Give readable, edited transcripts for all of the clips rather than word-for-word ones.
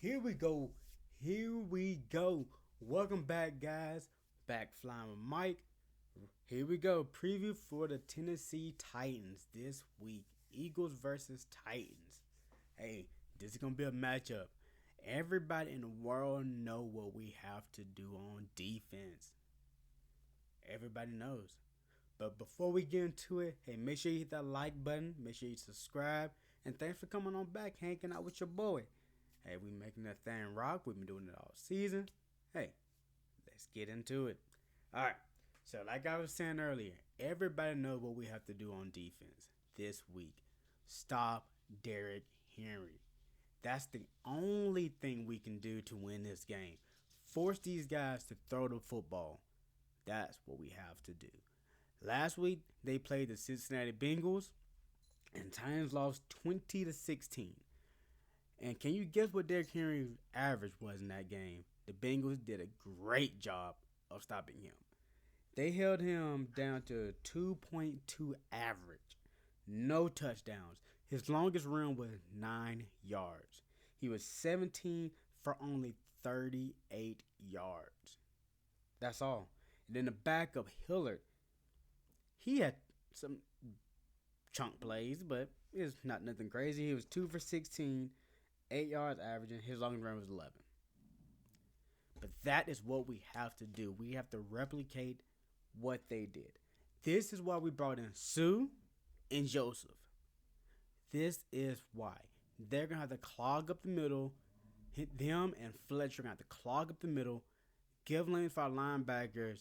Here we go. Here we go. Welcome back, guys. Back flying with Mike. Here we go. Preview for the Tennessee Titans this week. Eagles versus Titans. Hey, this is gonna be a matchup. Everybody in the world know what we have to do on defense. Everybody knows. But before we get into it, hey, make sure you hit that like button. Make sure you subscribe. And thanks for coming on back, hanging out with your boy. Hey, we making that thing rock. We've been doing it all season. Hey, let's get into it. All right. So, like I was saying earlier, everybody knows what we have to do on defense this week. Stop Derrick Henry. That's the only thing we can do to win this game. Force these guys to throw the football. That's what we have to do. Last week they played the Cincinnati Bengals, and Titans lost 20-16. And can you guess what Derrick Henry's average was in that game? The Bengals did a great job of stopping him. They held him down to 2.2 average. No touchdowns. His longest run was 9 yards. He was 17 for only 38 yards. That's all. And then the backup, Hillard, he had some chunk plays, but it's not nothing crazy. He was 2 for 16, 8 yards averaging. His longest run was 11. But that is what we have to do. We have to replicate what they did. This is why we brought in Sue and Joseph. This is why. They're going to have to clog up the middle. Hit them and Fletcher are going to have to clog up the middle. Give lanes for our linebackers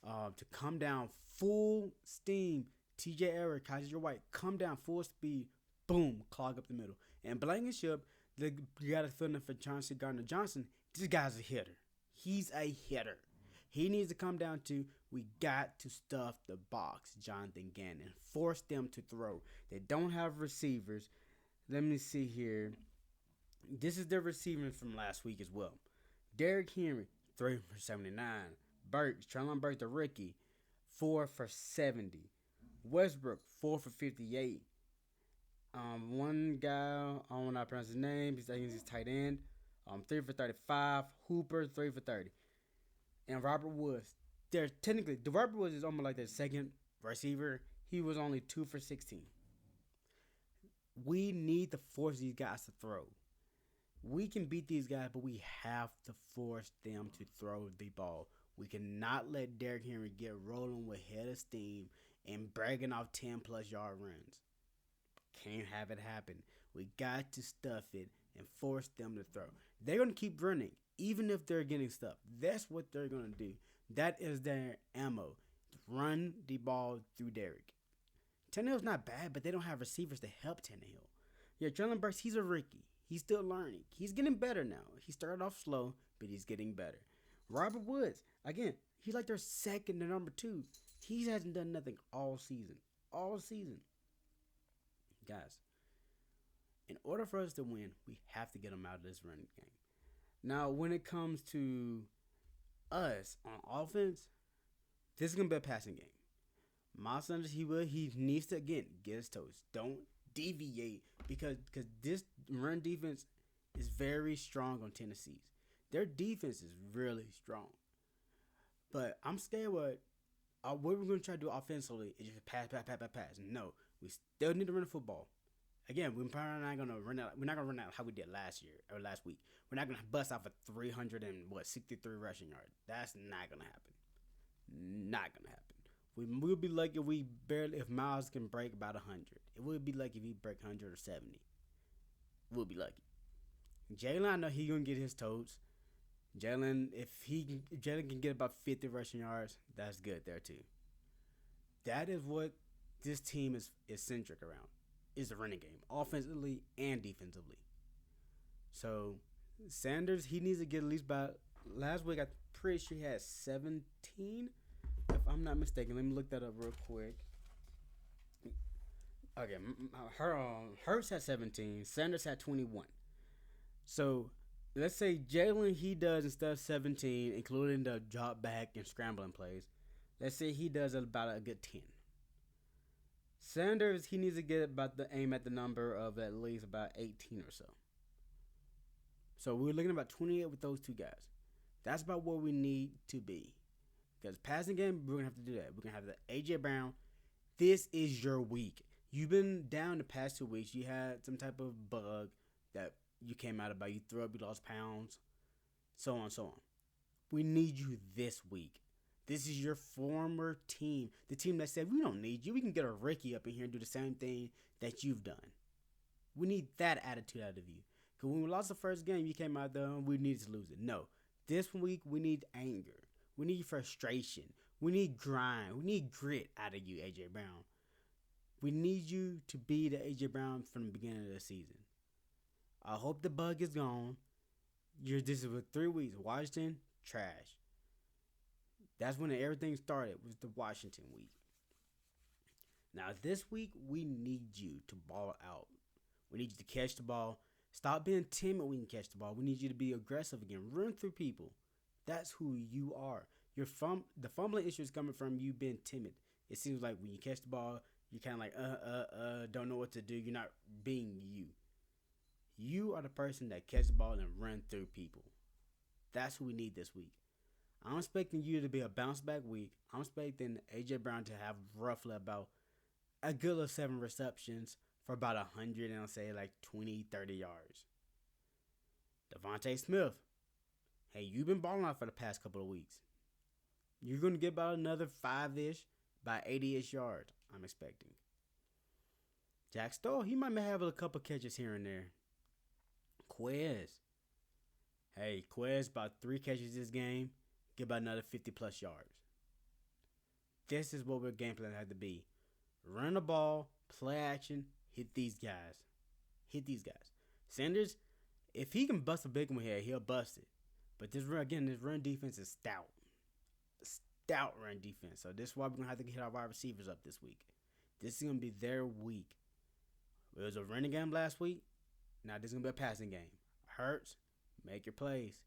to come down full steam. TJ Eric, Kaiser White, come down full speed. Boom, clog up the middle. And Blankenship, you got to fill in for Chauncey Gardner-Johnson. This guy's a hitter. He's a hitter. He needs to come down to, we got to stuff the box, Jonathan Gannon. Force them to throw. They don't have receivers. Let me see here. This is their receivers from last week as well. Derrick Henry, 3 for 79. Burks, Treylon Burks, the rookie, 4 for 70. Westbrook, 4 for 58. One guy, I don't know how to pronounce his name. He's his tight end. 3 for 35. Hooper, 3 for 30. And Robert Woods. They're technically, the Robert Woods is almost like their second receiver. He was only 2 for 16. We need to force these guys to throw. We can beat these guys, but we have to force them to throw the ball. We cannot let Derrick Henry get rolling with head of steam and bragging off 10-plus yard runs. Can't have it happen. We got to stuff it and force them to throw. They're going to keep running, even if they're getting stuffed. That's what they're going to do. That is their ammo. Run the ball through Derrick. Tannehill's not bad, but they don't have receivers to help Tannehill. Yeah, Treylon Burks, he's a rookie. He's still learning. He's getting better now. He started off slow, but he's getting better. Robert Woods, again, he's like their second to number 2. He hasn't done nothing all season. All season. Guys, in order for us to win, we have to get them out of this running game. Now, when it comes to us on offense, this is going to be a passing game. Miles Sanders, he needs to, again, get his toes. Don't deviate because this run defense is very strong on Tennessee's. Their defense is really strong. But I'm scared what we're going to try to do offensively is just pass. No, we still need to run the football. Again, we're probably not going to run out. We're not going to run out how we did last week. We're not going to bust out for 363 rushing yards. That's not going to happen. Not going to happen. We'll be lucky if Miles can break about 100. It would be lucky if he break 100 or 70. We'll be lucky. Jalen, I know he gonna get his toes. Jalen, if Jalen can get about 50 rushing yards, that's good there too. That is what this team is centric around. Is the running game, offensively and defensively. So Sanders, he needs to get at least about last week. I'm pretty sure he had 17. If I'm not mistaken, let me look that up real quick. Okay, Hurts had 17. Sanders had 21. So let's say Jalen, he does instead of 17, including the drop back and scrambling plays. Let's say he does about a good 10. Sanders, he needs to get about the aim at the number of at least about 18 or so. So we're looking at about 28 with those two guys. That's about where we need to be. Because passing game, we're gonna have to do that. We're gonna have the AJ Brown. This is your week. You've been down the past 2 weeks. You had some type of bug that you came out about. You threw up, you lost pounds, so on and so on. We need you this week. This is your former team. The team that said, we don't need you. We can get a Ricky up in here and do the same thing that you've done. We need that attitude out of you. Because when we lost the first game, you came out there and we needed to lose it. No. This week, we need anger. We need frustration. We need grind. We need grit out of you, AJ Brown. We need you to be the AJ Brown from the beginning of the season. I hope the bug is gone. This is for 3 weeks. Washington, trash. That's when everything started, was the Washington week. Now, this week, we need you to ball out. We need you to catch the ball. Stop being timid when you catch the ball. We need you to be aggressive again. Run through people. That's who you are. The fumbling issue is coming from you being timid. It seems like when you catch the ball, you're kind of like, don't know what to do. You're not being you. You are the person that catches the ball and run through people. That's who we need this week. I'm expecting you to be a bounce back week. I'm expecting AJ Brown to have roughly about a good of 7 receptions for about 100 and I'll say like 20, 30 yards. Devontae Smith. Hey, you've been balling out for the past couple of weeks. You're going to get about another 5-ish by 80-ish yards, I'm expecting. Jack Stoll, he might have a couple catches here and there. Quez. Hey, Quez, about 3 catches this game. Get about another 50-plus yards. This is what our game plan had to be. Run the ball, play action, hit these guys. Sanders, if he can bust a big one here, he'll bust it. But this run defense is stout. Stout run defense. So this is why we're going to have to get our wide receivers up this week. This is going to be their week. It was a running game last week. Now this is going to be a passing game. Hurts, make your plays.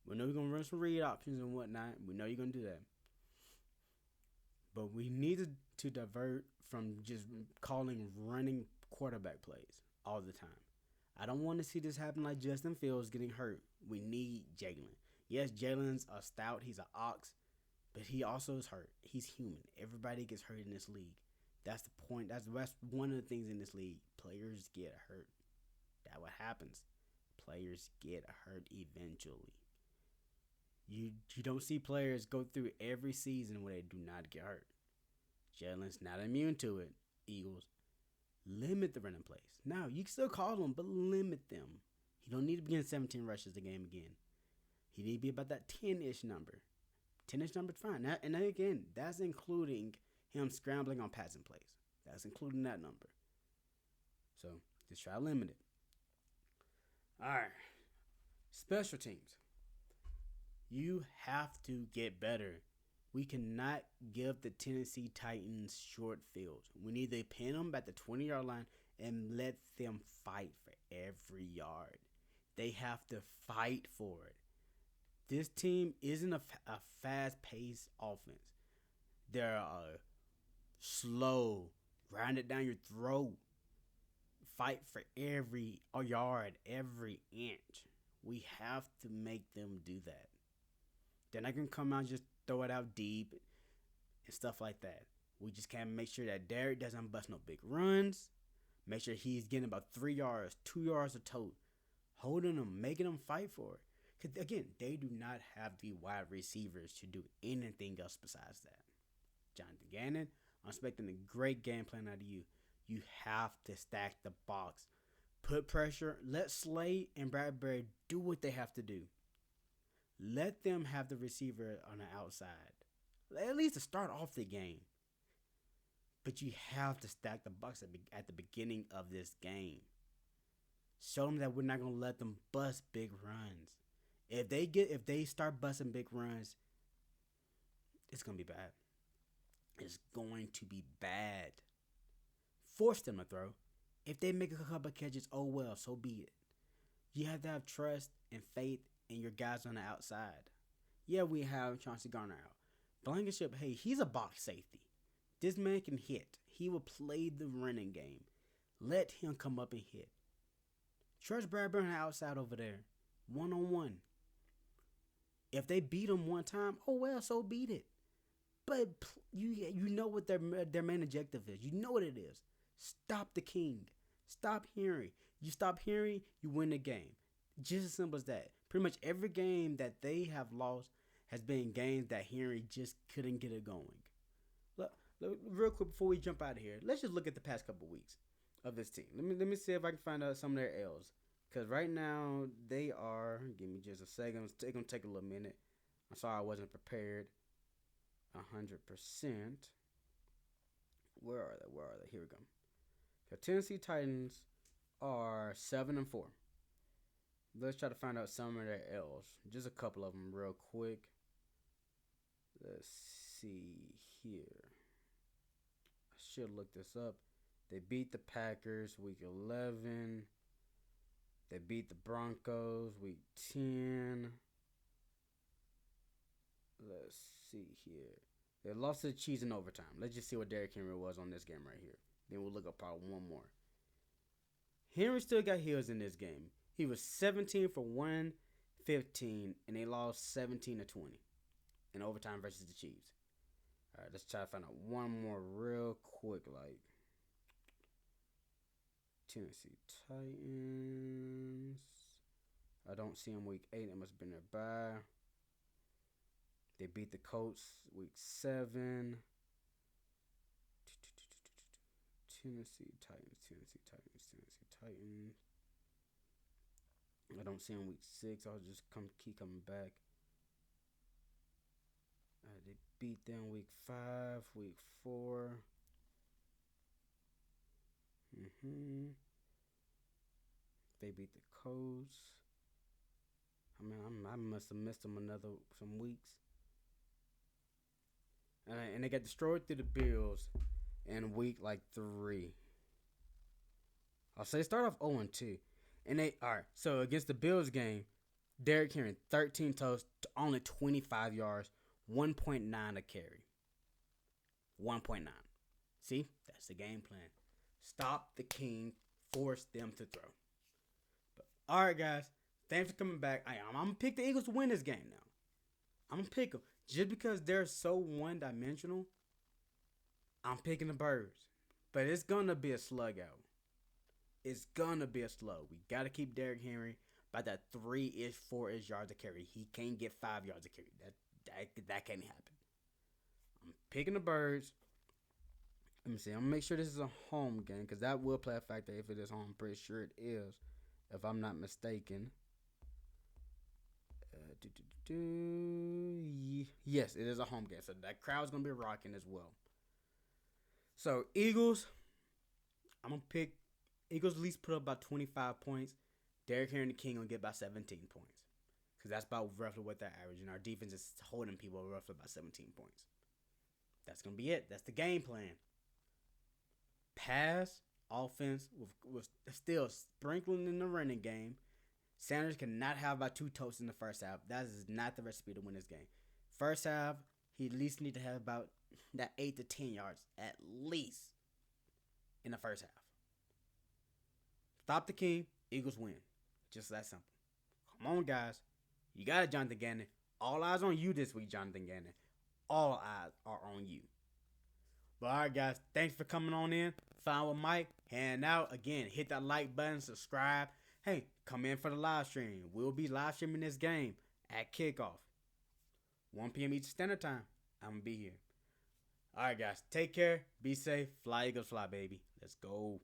We know you're going to run some read options and whatnot. We know you're going to do that. But we need to divert from just calling running quarterback plays all the time. I don't want to see this happen like Justin Fields getting hurt. We need Jalen. Yes, Jalen's a stout. He's an ox. But he also is hurt. He's human. Everybody gets hurt in this league. That's the point. That's one of the things in this league. Players get hurt. That's what happens. Players get hurt eventually. You don't see players go through every season where they do not get hurt. Jalen's not immune to it. Eagles, limit the running plays. Now, you can still call them, but limit them. He don't need to be in 17 rushes a game again. He need to be about that 10-ish number. 10-ish number is fine. And then again, that's including him scrambling on passing plays. That's including that number. So, just try to limit it. All right. Special teams. You have to get better. We cannot give the Tennessee Titans short fields. We need to pin them at the 20-yard line and let them fight for every yard. They have to fight for it. This team isn't a fast-paced offense. They're slow, grind it down your throat. Fight for every yard, every inch. We have to make them do that. They're not going to come out and just throw it out deep and stuff like that. We just can't make sure that Derek doesn't bust no big runs. Make sure he's getting about 3 yards, 2 yards a tote. Holding them, making them fight for it. Because, again, they do not have the wide receivers to do anything else besides that. Jonathan Gannon, I'm expecting a great game plan out of you. You have to stack the box. Put pressure. Let Slay and Bradbury do what they have to do. Let them have the receiver on the outside. At least to start off the game. But you have to stack the box at the beginning of this game. Show them that we're not going to let them bust big runs. If they start busting big runs, it's going to be bad. It's going to be bad. Force them to throw. If they make a couple catches, oh well, so be it. You have to have trust and faith in your guys on the outside. Yeah, we have Chauncey Garner out. Blankenship, hey, he's a box safety. This man can hit. He will play the running game. Let him come up and hit. Trust Bradbury on the outside over there. one on one. If they beat them one time, oh well, so beat it. But you know what their main objective is. You know what it is. Stop the king. Stop Henry. You stop Henry, you win the game. Just as simple as that. Pretty much every game that they have lost has been games that Henry just couldn't get it going. Look, real quick before we jump out of here, let's just look at the past couple weeks of this team. Let me see if I can find out some of their L's. Because right now they are. Give me just a second. It's gonna take a little minute. I'm sorry I wasn't prepared 100%. Where are they? Here we go. The Tennessee Titans are 7-4. Let's try to find out some of their L's. Just a couple of them real quick. Let's see here. I should look this up. They beat the Packers week 11. They beat the Broncos week 10. Let's see here. They lost to the Chiefs in overtime. Let's just see what Derrick Henry was on this game right here. Then we'll look up probably one more. Henry still got heels in this game. He was 17 for 115, and they lost 17-20 in overtime versus the Chiefs. All right, let's try to find out one more real quick. Like Tennessee Titans. I don't see them week 8. It must have been their bye. They beat the Colts week 7. Tennessee Titans. I don't see them week 6. I'll just keep coming back. They beat them week 5, week 4. They beat the Colts. I mean, I must have missed them some weeks. And they got destroyed through the Bills in week like 3. I'll say start off 0-2. And so against the Bills game, Derrick Henry 13 toes to only 25 yards, 1.9 a carry. 1.9. See, that's the game plan. Stop the king, force them to throw. But all right, guys, thanks for coming back. I'm gonna pick the Eagles to win this game now. I'm gonna pick them just because they're so one-dimensional. I'm picking the Birds, but it's gonna be a slug out. It's gonna be a slug. We gotta keep Derrick Henry by that 3-ish, 4-ish yards a carry. He can't get 5 yards a carry. That can't happen. I'm picking the Birds. Let me see. I'm gonna make sure this is a home game because that will play a factor if it is home. I'm pretty sure it is, if I'm not mistaken. Yes, it is a home game, so that crowd's gonna be rocking as well. So Eagles, I'm gonna pick Eagles at least put up about 25 points. Derrick Henry and the King gonna get about 17 points. Because that's about roughly what they're averaging. Our defense is holding people roughly about 17 points. That's gonna be it. That's the game plan. Pass, offense, with still sprinkling in the running game. Sanders cannot have about 2 toasts in the first half. That is not the recipe to win this game. First half, he at least need to have about that 8 to 10 yards at least in the first half. Stop the King, Eagles win. Just that simple. Come on, guys. You got it, Jonathan Gannon. All eyes on you this week, Jonathan Gannon. All eyes are on you. But all right, guys. Thanks for coming on in. Fine with Mike. Hand out. Again, hit that like button. Subscribe. Hey, come in for the live stream. We'll be live streaming this game at kickoff. 1 p.m. Eastern Standard Time. I'm going to be here. All right, guys. Take care. Be safe. Fly, Eagles, fly, baby. Let's go.